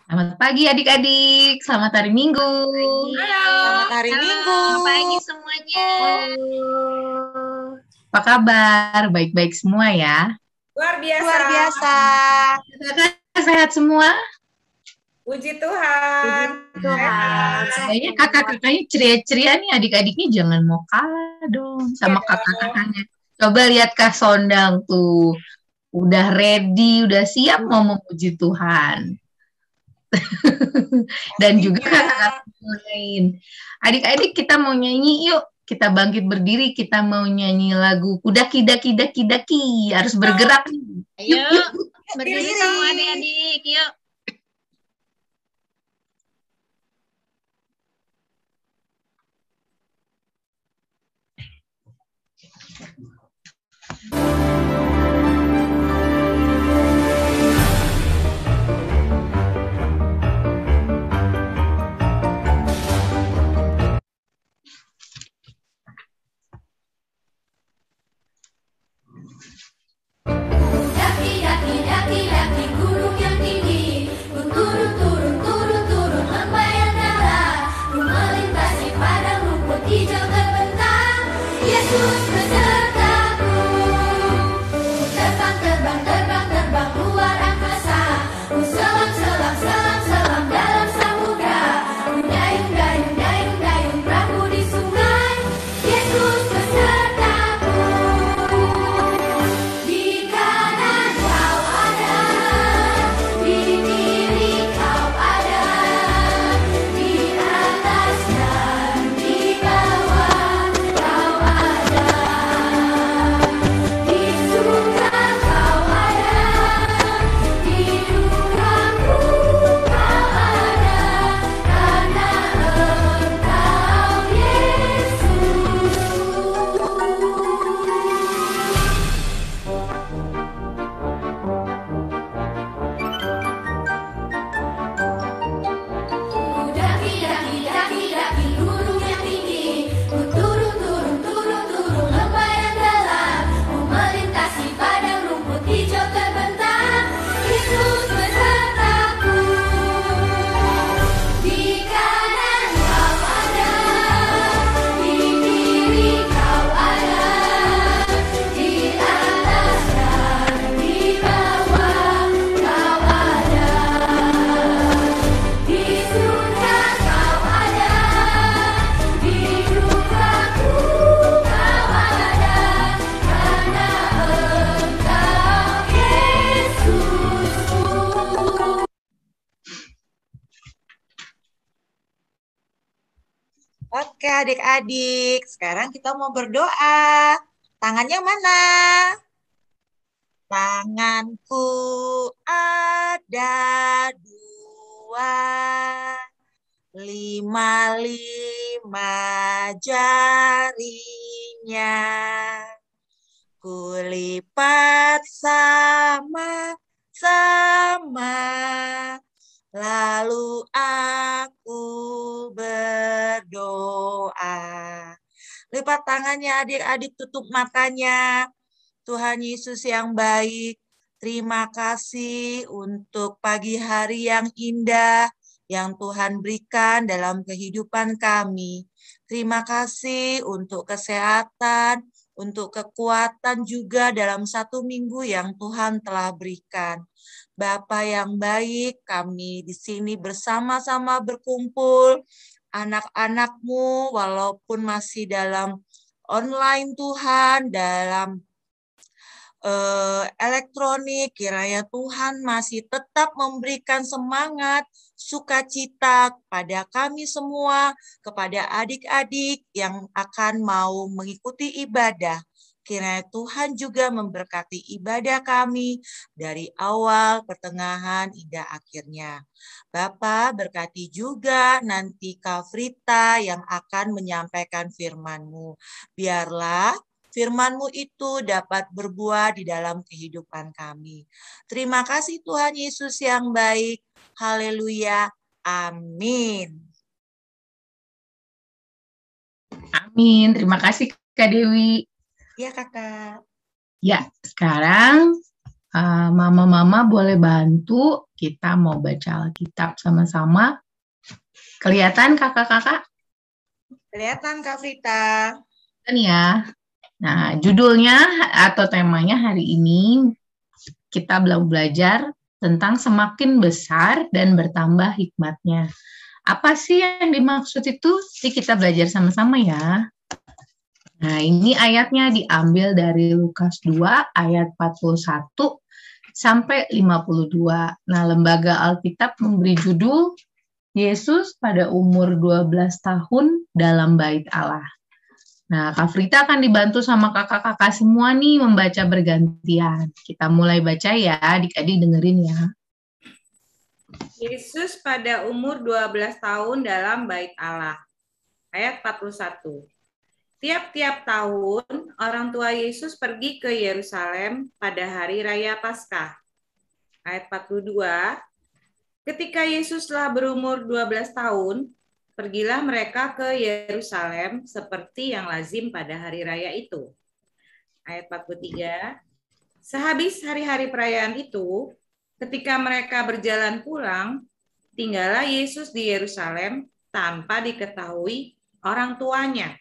Selamat pagi adik-adik, selamat hari Minggu. Pagi. Halo, Selamat hari halo, Minggu. pagi semuanya. Halo. Apa kabar? Baik-baik semua ya? Luar biasa. Luar biasa. Kakak sehat semua? Puji Tuhan. Puji Tuhan. Kayaknya kakak-kakaknya ceria-ceria nih, adik-adiknya jangan mau kalah dong sama kakak-kakaknya. Coba lihat Kak Sondang tuh, udah ready, udah siap mau memuji Tuhan. Dan juga kakak-kakak lain. Adik-adik kita mau nyanyi yuk. Kita bangkit berdiri, kita mau nyanyi lagu Kudaki Daki Daki Daki. Harus bergerak nih. Ayo, Yuk. berdiri semua adik-adik, yuk. Daki, daki, daki, daki gunung yang tinggi. Ku turun, turun, turun, turun lembah yang dalam. Ku melintasi padang rumput hijau terbentang. Yesus besertaku. Ku terbang, terbang, terbang, terbang luar angkasa. Ku selam, selam, selam, selam dalam samudra. Ku dayung, dayung, dayung, dayung perahu di sungai. Yesus besertaku. Di kanan kau ada, di kiri kau ada, di atas dan di bawah kau ada, di surga kau ada, di dukaku kau ada, karena Engkau Yesus. Ku daki, daki, daki, daki gunung yang tinggi. Ku turun, turun, turun, turun lembah yang dalam. Ku melintasi padang rumput hijau terbentang. Yesus besertaku. Di kanan kau ada, di kiri kau ada, di atas dan di bawah kau ada. Di surga kau ada, di dukaku kau ada, karena Engkau Yesusku. Oke adik-adik, sekarang kita mau berdoa. Tangannya mana? Tanganku ada dua, lima jarinya. Kulipat sama-sama, lalu aku berdoa. Lipat tangannya adik-adik, tutup matanya. Tuhan Yesus yang baik, terima kasih untuk pagi hari yang indah yang Tuhan berikan dalam kehidupan kami. Terima kasih untuk kesehatan, untuk kekuatan juga dalam satu minggu yang Tuhan telah berikan. Bapa yang baik, kami di sini bersama-sama berkumpul, anak-anak-Mu walaupun masih dalam online Tuhan, dalam elektronik, kiranya Tuhan masih tetap memberikan semangat, sukacita kepada kami semua, kepada adik-adik yang akan mau mengikuti ibadah. Kiranya Tuhan juga memberkati ibadah kami dari awal, pertengahan, hingga akhirnya. Bapa, berkati juga nanti Kak Frita yang akan menyampaikan firman-Mu. Biarlah firman-Mu itu dapat berbuah di dalam kehidupan kami. Terima kasih Tuhan Yesus yang baik. Haleluya. Amin. Amin. Terima kasih Kak Dewi. Ya kakak. Ya, sekarang Mama-mama boleh bantu, kita mau baca Alkitab sama-sama. Kelihatan kakak-kakak? Kelihatan Kak Frita. Kan ya. Nah, judulnya atau temanya hari ini kita belajar tentang semakin besar dan bertambah hikmatnya. Apa sih yang dimaksud itu? Jadi kita belajar sama-sama ya. Nah, ini ayatnya diambil dari Lukas 2 ayat 41 sampai 52. Nah, Lembaga Alkitab memberi judul Yesus pada umur 12 tahun dalam Bait Allah. Nah, Kak Frita akan dibantu sama kakak-kakak semua nih membaca bergantian. Kita mulai baca ya, adik-adik dengerin ya. Yesus pada umur 12 tahun dalam Bait Allah. Ayat 41. Tiap-tiap tahun, orang tua Yesus pergi ke Yerusalem pada hari raya Paskah. Ayat 42. Ketika Yesus telah berumur 12 tahun, pergilah mereka ke Yerusalem seperti yang lazim pada hari raya itu. Ayat 43. Sehabis hari-hari perayaan itu, ketika mereka berjalan pulang, tinggallah Yesus di Yerusalem tanpa diketahui orang tuanya.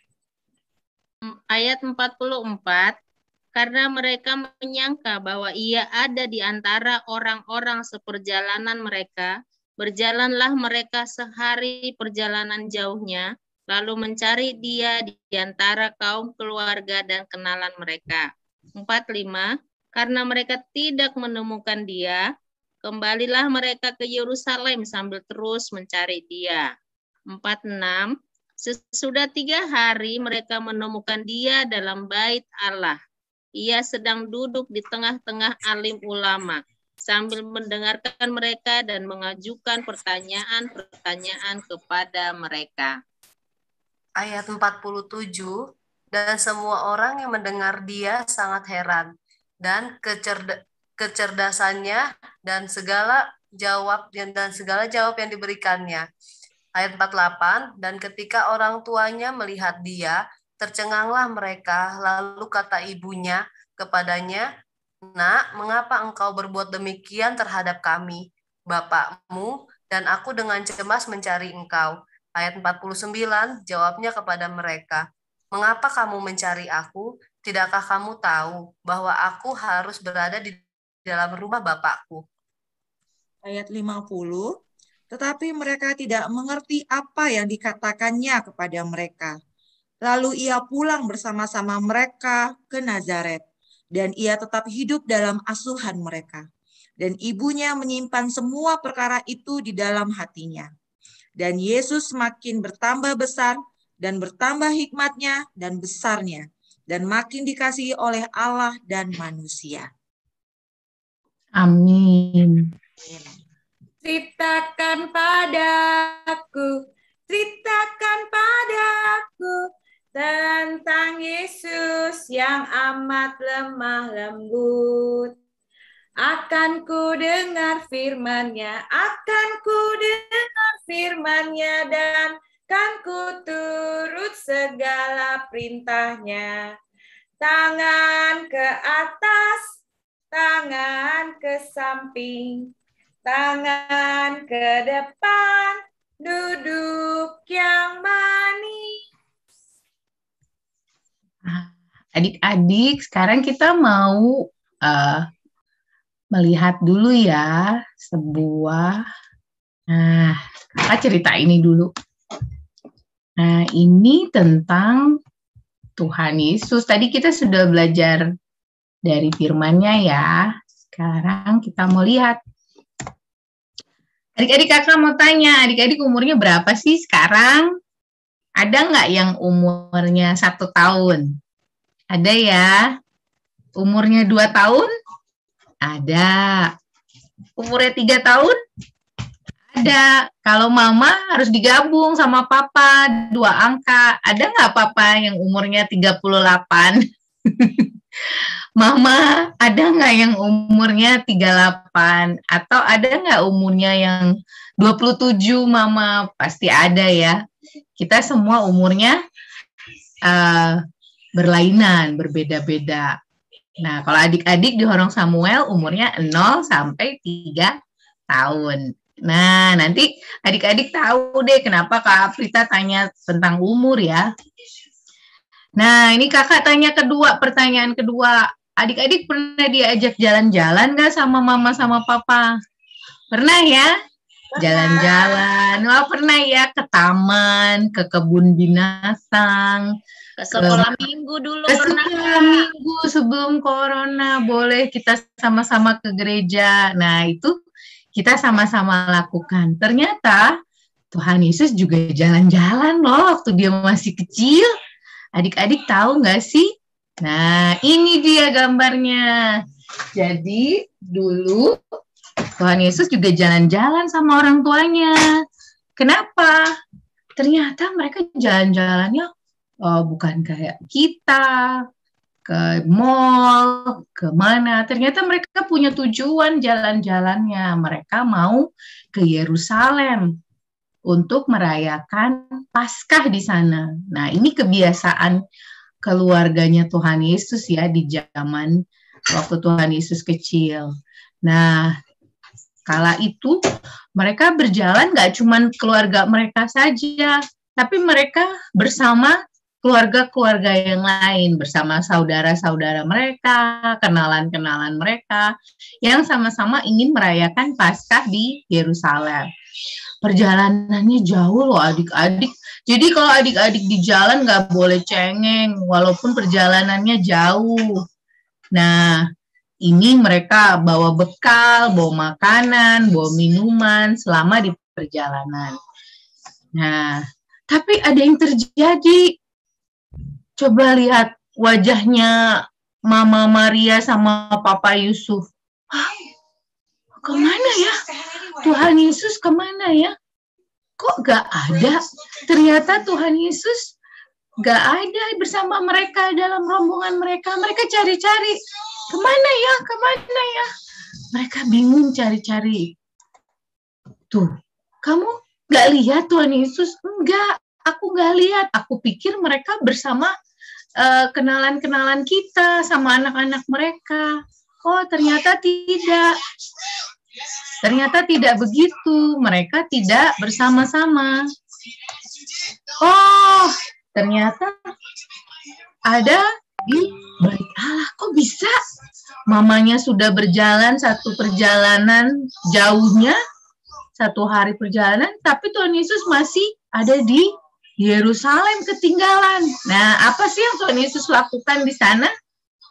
Ayat 44, karena mereka menyangka bahwa ia ada di antara orang-orang seperjalanan mereka, berjalanlah mereka sehari perjalanan jauhnya, lalu mencari dia di antara kaum keluarga dan kenalan mereka. 45, karena mereka tidak menemukan dia, kembalilah mereka ke Yerusalem sambil terus mencari dia. 46, sesudah 3 hari mereka menemukan dia dalam Bait Allah. Ia sedang duduk di tengah-tengah alim ulama sambil mendengarkan mereka dan mengajukan pertanyaan-pertanyaan kepada mereka. Ayat 47, dan semua orang yang mendengar dia sangat heran dan kecerdasannya dan segala jawab yang diberikannya. Ayat 48, dan ketika orang tuanya melihat dia, tercenganglah mereka, lalu kata ibunya kepadanya, "Nak, mengapa engkau berbuat demikian terhadap kami, bapakmu, dan aku dengan cemas mencari engkau?" Ayat 49, jawabnya kepada mereka, "Mengapa kamu mencari aku? Tidakkah kamu tahu bahwa aku harus berada di dalam rumah bapakku?" Ayat 50, tetapi mereka tidak mengerti apa yang dikatakannya kepada mereka. Lalu ia pulang bersama-sama mereka ke Nazaret, dan ia tetap hidup dalam asuhan mereka. Dan ibunya menyimpan semua perkara itu di dalam hatinya. Dan Yesus semakin bertambah besar, dan bertambah hikmatnya dan besarnya, dan makin dikasihi oleh Allah dan manusia. Amin. Ceritakan padaku tentang Yesus yang amat lemah lembut. Akan ku dengar firman-Nya, dan kan ku turut segala perintah-Nya. Tangan ke atas, tangan ke samping, tangan ke depan, duduk yang manis. Adik-adik, sekarang kita mau melihat dulu ya sebuah. Nah, kakak cerita ini dulu. Nah, ini tentang Tuhan Yesus. Tadi kita sudah belajar dari firman-Nya ya. Sekarang kita mau lihat. Adik-adik, kakak mau tanya, adik-adik umurnya berapa sih sekarang? Ada nggak yang umurnya 1 tahun? Ada ya? Umurnya 2 tahun? Ada. Umurnya 3 tahun? Ada. Kalau mama harus digabung sama papa 2 angka. Ada nggak papa yang umurnya 38? Mama, ada nggak yang umurnya 38? Atau ada nggak umurnya yang 27, Mama? Pasti ada ya. Kita semua umurnya berlainan, berbeda-beda. Nah, kalau adik-adik di Horong Samuel umurnya 0 sampai 3 tahun. Nah, nanti adik-adik tahu deh kenapa Kak Aprita tanya tentang umur ya. Nah, ini kakak tanya pertanyaan kedua. Adik-adik pernah diajak jalan-jalan nggak sama mama sama papa? Pernah ya? Jalan-jalan. Wah, pernah ya ke taman, ke kebun binatang, Ke sekolah minggu dulu ke pernah sekolah minggu sebelum corona. Boleh kita sama-sama ke gereja. Nah, itu kita sama-sama lakukan. Ternyata Tuhan Yesus juga jalan-jalan loh waktu dia masih kecil. Adik-adik tahu nggak sih? Nah, ini dia gambarnya. Jadi, dulu Tuhan Yesus juga jalan-jalan sama orang tuanya. Kenapa? Ternyata mereka jalan-jalannya bukan kayak kita, ke mall, ke mana. Ternyata mereka punya tujuan jalan-jalannya. Mereka mau ke Yerusalem untuk merayakan Paskah di sana. Nah, ini kebiasaan keluarganya Tuhan Yesus ya di zaman waktu Tuhan Yesus kecil. Nah, kala itu mereka berjalan gak cuma keluarga mereka saja, tapi mereka bersama keluarga-keluarga yang lain, bersama saudara-saudara mereka, kenalan-kenalan mereka, yang sama-sama ingin merayakan Paskah di Yerusalem. Perjalanannya jauh loh adik-adik. Jadi kalau adik-adik di jalan nggak boleh cengeng, walaupun perjalanannya jauh. Nah, ini mereka bawa bekal, bawa makanan, bawa minuman selama di perjalanan. Nah, tapi ada yang terjadi. Coba lihat wajahnya Mama Maria sama Papa Yusuf. Kemana ya? Tuhan Yesus kemana ya? Kok gak ada? Ternyata Tuhan Yesus gak ada bersama mereka dalam rombongan mereka. Mereka cari-cari. Kemana ya? Kemana ya? Mereka bingung cari-cari. Tuh, kamu gak lihat Tuhan Yesus? Enggak, aku gak lihat. Aku pikir mereka bersama kenalan-kenalan kita sama anak-anak mereka. Oh, ternyata tidak. Ternyata tidak begitu. Mereka tidak bersama-sama. Oh, ternyata ada di Bait Allah. Kok bisa? Mamanya sudah berjalan satu perjalanan jauhnya, 1 hari perjalanan, tapi Tuhan Yesus masih ada di Yerusalem ketinggalan. Nah, apa sih yang Tuhan Yesus lakukan di sana?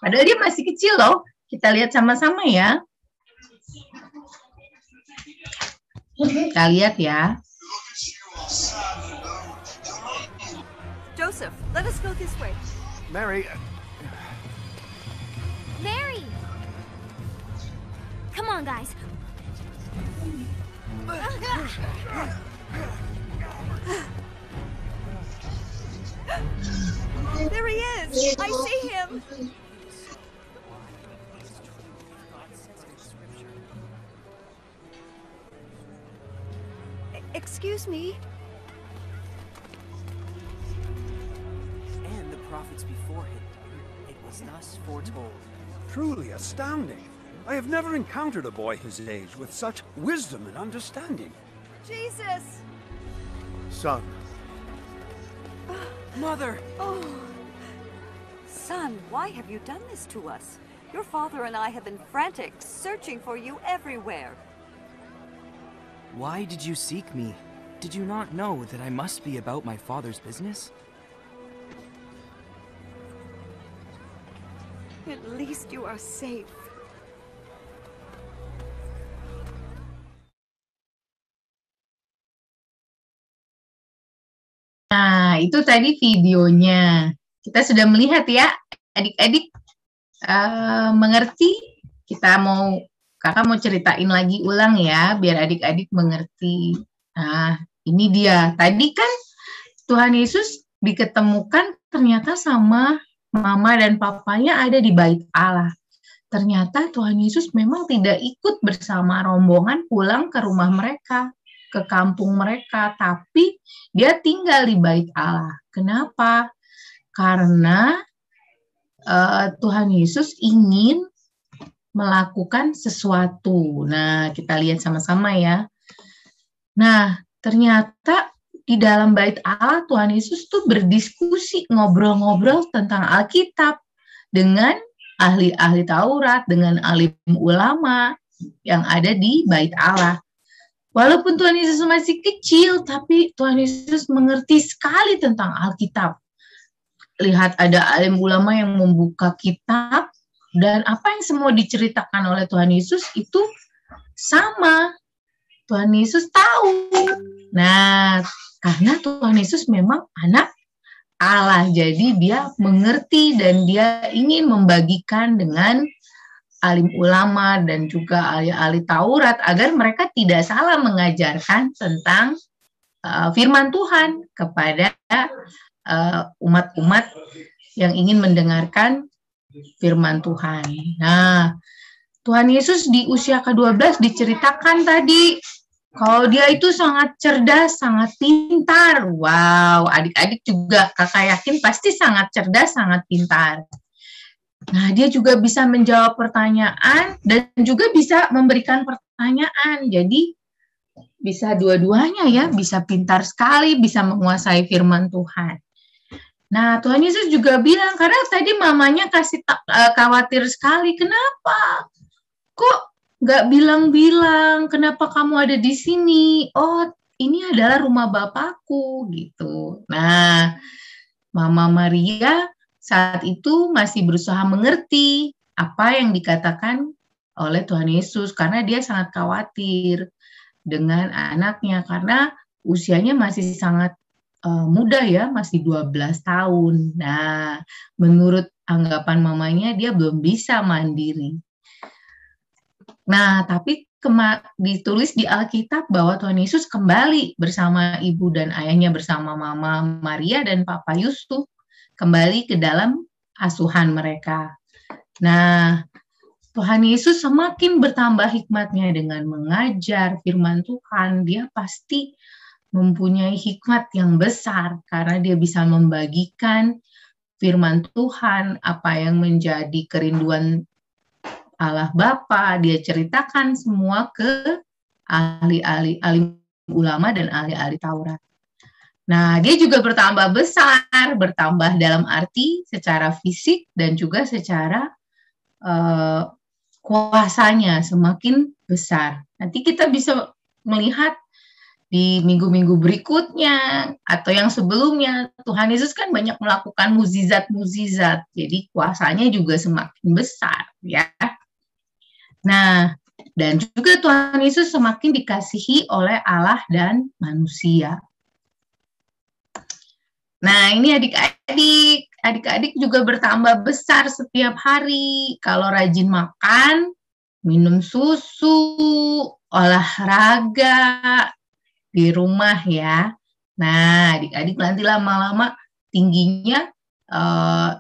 Padahal dia masih kecil loh. Kita lihat sama-sama ya. Kita lihat ya. Joseph, let us go this way. Mary, Mary! Come on, guys. There he is. I see him. Excuse me. And the prophets before him. It was thus foretold. truly astounding. I have never encountered a boy his age with such wisdom and understanding. Jesus! Son. Mother! Oh. Son, why have you done this to us? Your father and I have been frantic, searching for you everywhere. Why did you seek me? Did you not know that I must be about my father's business? At least you are safe. Nah, itu tadi videonya. Kita sudah melihat ya, adik-adik mengerti. Kakak mau ceritain lagi ulang ya, biar adik-adik mengerti. Nah, ini dia. Tadi kan Tuhan Yesus diketemukan ternyata sama mama dan papanya ada di Bait Allah. Ternyata Tuhan Yesus memang tidak ikut bersama rombongan pulang ke rumah mereka, ke kampung mereka, tapi dia tinggal di Bait Allah. Kenapa? Karena Tuhan Yesus ingin melakukan sesuatu. Nah, kita lihat sama-sama ya. Nah, ternyata di dalam bait Allah Tuhan Yesus tuh berdiskusi, ngobrol-ngobrol tentang Alkitab dengan ahli-ahli Taurat, dengan alim ulama yang ada di bait Allah. Walaupun Tuhan Yesus masih kecil, tapi Tuhan Yesus mengerti sekali tentang Alkitab. Lihat ada alim ulama yang membuka kitab, dan apa yang semua diceritakan oleh Tuhan Yesus itu sama. Tuhan Yesus tahu. Nah, karena Tuhan Yesus memang anak Allah, jadi dia mengerti dan dia ingin membagikan dengan alim ulama dan juga ahli-ahli Taurat agar mereka tidak salah mengajarkan tentang firman Tuhan kepada umat-umat yang ingin mendengarkan firman Tuhan. Nah, Tuhan Yesus di usia ke-12 diceritakan tadi kalau dia itu sangat cerdas, sangat pintar. Wow, adik-adik juga kakak yakin pasti sangat cerdas, sangat pintar. Nah, dia juga bisa menjawab pertanyaan dan juga bisa memberikan pertanyaan. Jadi, bisa dua-duanya ya, bisa pintar sekali, bisa menguasai firman Tuhan. Nah, Tuhan Yesus juga bilang, karena tadi mamanya khawatir sekali, kenapa? Kok nggak bilang-bilang, kenapa kamu ada di sini? Oh, ini adalah rumah Bapakku, gitu. Nah, Mama Maria saat itu masih berusaha mengerti apa yang dikatakan oleh Tuhan Yesus karena dia sangat khawatir dengan anaknya karena usianya masih sangat muda ya, masih 12 tahun. Nah, menurut anggapan mamanya dia belum bisa mandiri. Nah, tapi ditulis di Alkitab bahwa Tuhan Yesus kembali bersama ibu dan ayahnya bersama Mama Maria dan Papa Yusuf kembali ke dalam asuhan mereka. Nah, Tuhan Yesus semakin bertambah hikmatnya dengan mengajar firman Tuhan. Dia pasti mempunyai hikmat yang besar karena dia bisa membagikan firman Tuhan, apa yang menjadi kerinduan Allah Bapa. Dia ceritakan semua ke ahli-ahli ulama dan ahli-ahli Taurat. Nah, dia juga bertambah besar, bertambah dalam arti secara fisik dan juga secara kuasanya semakin besar. Nanti kita bisa melihat di minggu-minggu berikutnya atau yang sebelumnya, Tuhan Yesus kan banyak melakukan mukjizat-mukjizat, jadi kuasanya juga semakin besar, ya. Nah, dan juga Tuhan Yesus semakin dikasihi oleh Allah dan manusia. Nah, ini adik-adik juga bertambah besar setiap hari. Kalau rajin makan, minum susu, olahraga di rumah ya. Nah, adik-adik nanti lama-lama tingginya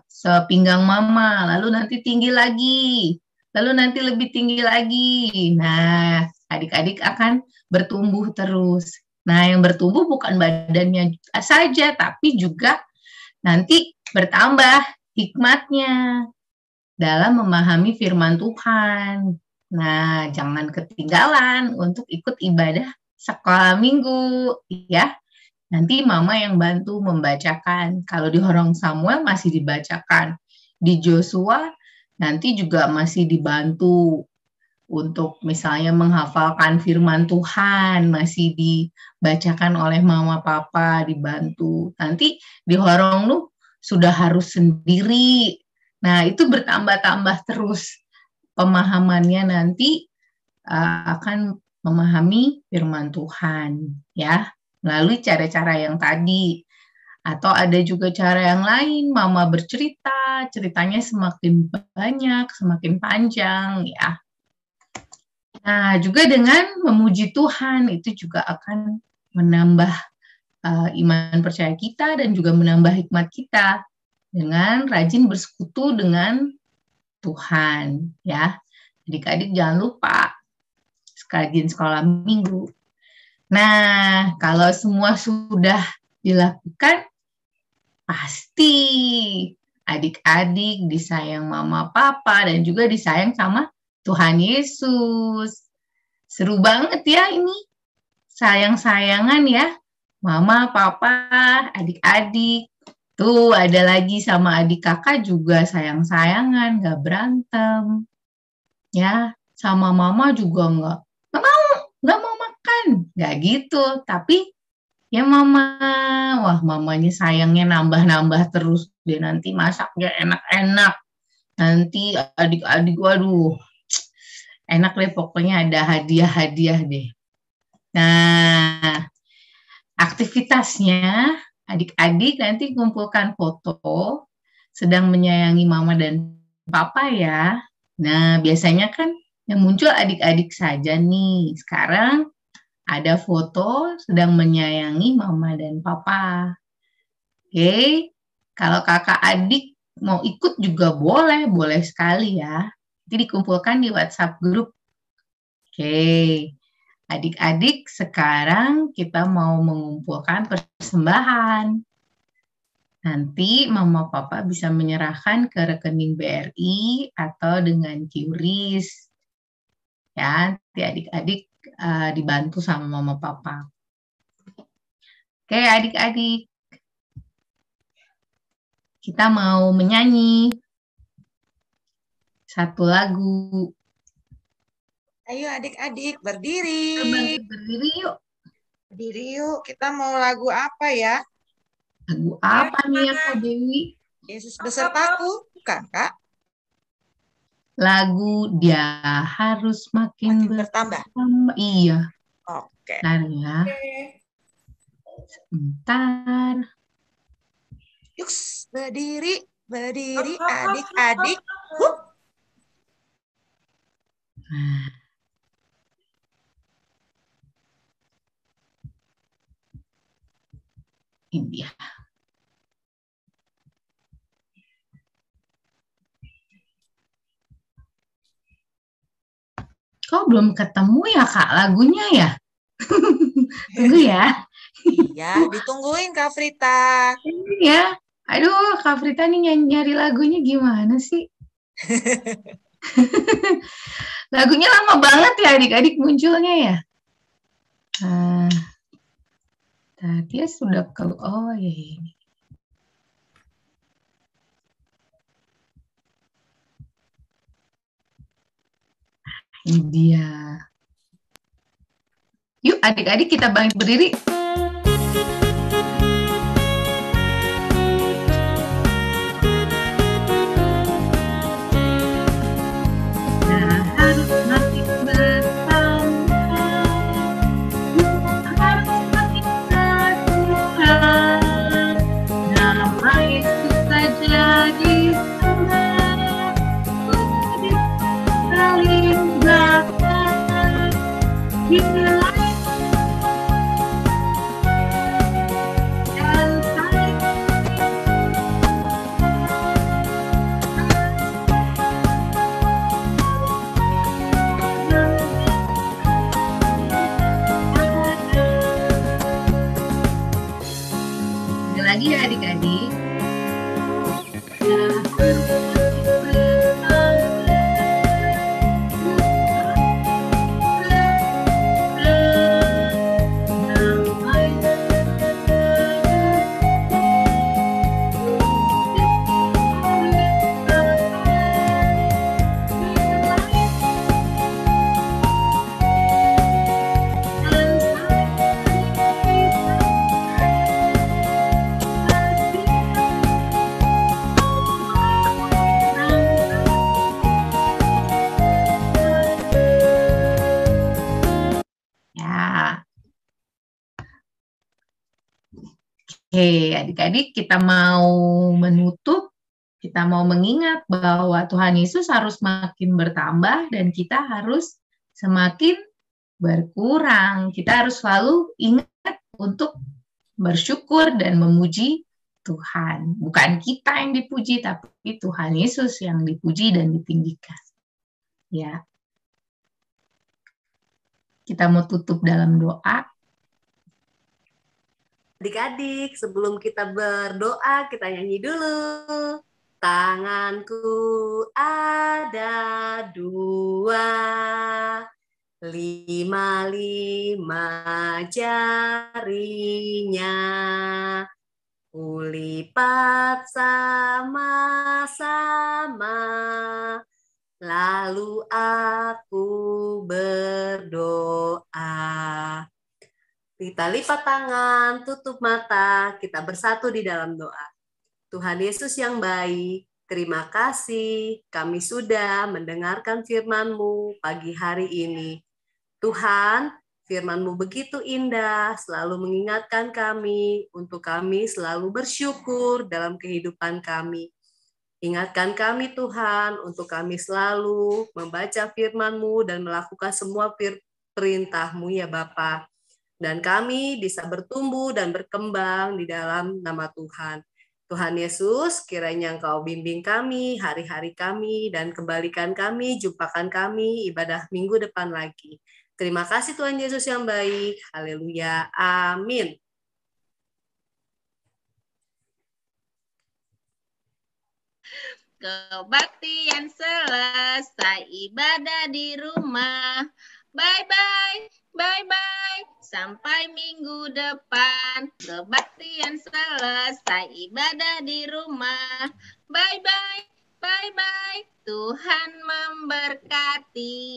sepinggang mama, lalu nanti tinggi lagi, lalu nanti lebih tinggi lagi. Nah, adik-adik akan bertumbuh terus. Nah, yang bertumbuh bukan badannya saja, tapi juga nanti bertambah hikmatnya dalam memahami firman Tuhan. Nah, jangan ketinggalan untuk ikut ibadah sekolah minggu, ya. Nanti mama yang bantu membacakan. Kalau di Horong Samuel masih dibacakan. Di Joshua nanti juga masih dibantu untuk misalnya menghafalkan firman Tuhan, masih dibacakan oleh mama papa, dibantu. Nanti di Horong Nuh sudah harus sendiri. Nah, itu bertambah-tambah terus pemahamannya nanti akan memahami firman Tuhan, ya, melalui cara-cara yang tadi. Atau ada juga cara yang lain, mama bercerita, ceritanya semakin banyak, semakin panjang, ya. Nah, juga dengan memuji Tuhan, itu juga akan menambah iman percaya kita dan juga menambah hikmat kita dengan rajin bersekutu dengan Tuhan, ya. Adik-adik jangan lupa rajin sekolah minggu. Nah, kalau semua sudah dilakukan, pasti adik-adik, disayang mama papa, dan juga disayang sama Tuhan Yesus. Seru banget ya ini. Sayang-sayangan ya. Mama, papa, adik-adik. Tuh ada lagi sama adik kakak juga sayang-sayangan, gak berantem. Ya, sama mama juga nggak mau makan. Gak gitu, tapi ya mama, wah mamanya sayangnya nambah-nambah terus. Dia nanti masaknya enak-enak. Nanti adik-adik, waduh, enak deh pokoknya ada hadiah-hadiah deh. Nah, aktivitasnya adik-adik nanti kumpulkan foto sedang menyayangi mama dan papa ya. Nah, biasanya kan yang muncul adik-adik saja nih. Sekarang ada foto sedang menyayangi mama dan papa. Oke, kalau kakak adik mau ikut juga boleh sekali ya. Nanti dikumpulkan di WhatsApp grup. Oke, adik-adik sekarang kita mau mengumpulkan persembahan. Nanti mama papa bisa menyerahkan ke rekening BRI atau dengan QRIS. Ya, nanti adik-adik dibantu sama mama papa. Oke, adik-adik. Kita mau menyanyi satu lagu. Ayo adik-adik berdiri. Berdiri yuk. Berdiri yuk. Kita mau lagu apa ya? Lagu apa nih ya Kak Dewi? Yesus besertaku, bukan Kak? Lagu Dia Harus Makin Bertambah. Iya. Oke. Bentar ya. Sebentar. Yuk, berdiri adik-adik. Hup. Nah. Ini dia. Kok belum ketemu ya Kak lagunya ya? Tunggu ya. Iya, ditungguin Kak Frita. Iya. Aduh, Kak Frita nih nyari lagunya gimana sih? Lagunya lama banget ya adik-adik munculnya ya. Tadi sudah ke oh ya ini. Ini dia. Yuk adik-adik kita bangkit berdiri. Lagi ya adik-adik. Oke, adik-adik kita mau menutup, kita mau mengingat bahwa Tuhan Yesus harus makin bertambah dan kita harus semakin berkurang. Kita harus selalu ingat untuk bersyukur dan memuji Tuhan. Bukan kita yang dipuji, tapi Tuhan Yesus yang dipuji dan ditinggikan. Ya. Kita mau tutup dalam doa. Adik-adik, sebelum kita berdoa, kita nyanyi dulu. Tanganku ada 2, 5 jarinya. Kulipat sama-sama, lalu aku berdoa. Kita lipat tangan, tutup mata, kita bersatu di dalam doa. Tuhan Yesus yang baik, terima kasih kami sudah mendengarkan firman-Mu pagi hari ini. Tuhan, firman-Mu begitu indah, selalu mengingatkan kami untuk kami selalu bersyukur dalam kehidupan kami. Ingatkan kami Tuhan untuk kami selalu membaca firman-Mu dan melakukan semua perintah-Mu ya Bapa. Dan kami bisa bertumbuh dan berkembang di dalam nama Tuhan. Tuhan Yesus, kiranya Engkau bimbing kami, hari-hari kami, dan kembalikan kami, jumpakan kami ibadah minggu depan lagi. Terima kasih Tuhan Yesus yang baik. Haleluya. Amin. Kebaktian selesai, ibadah di rumah. Bye-bye, bye-bye, sampai minggu depan. Kebaktian selesai, ibadah di rumah. Bye-bye, bye-bye, Tuhan memberkati.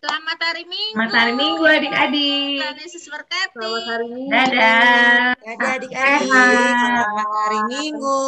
Selamat hari Minggu. Selamat hari Minggu adik-adik. Tuhan Yesus berkati. Selamat hari Minggu. Dadah. Dadah adik-adik. Selamat hari Minggu.